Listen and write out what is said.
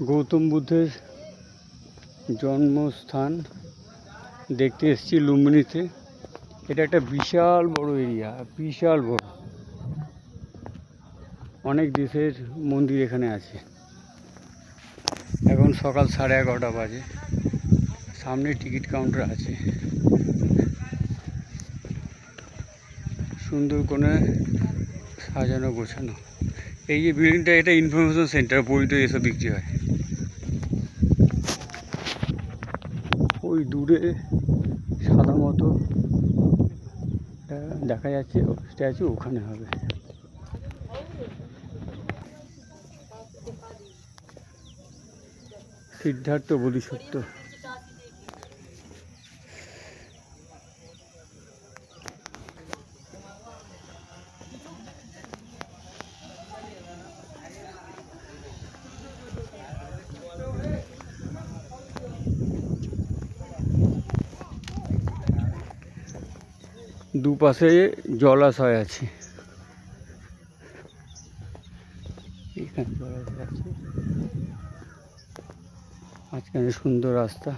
গৌতম বুদ্ধের জন্মস্থান দেখতে এসেছি লুম্বিনীতে। এটা একটা বিশাল বড় এরিয়া, বিশাল বড়। অনেক দেশের মন্দির এখানে আছে। এখন সকাল 11:30 বাজে। সামনে টিকিট কাউন্টার আছে। সুন্দর করে সাজানো গোছানো। এই যে বিল্ডিংটা, এটা ইনফরমেশন সেন্টার, বই টই এসব বিক্রি হয়। ওই দূরে সাদা মতো দেখা যাচ্ছে স্ট্যাচু, ওখানে হবে। সিদ্ধার্থ বোধিসত্ত্ব। দুপাশে জলাশয় আছে। এখানে জলাশয় আছে। মাঝখানে সুন্দর রাস্তা।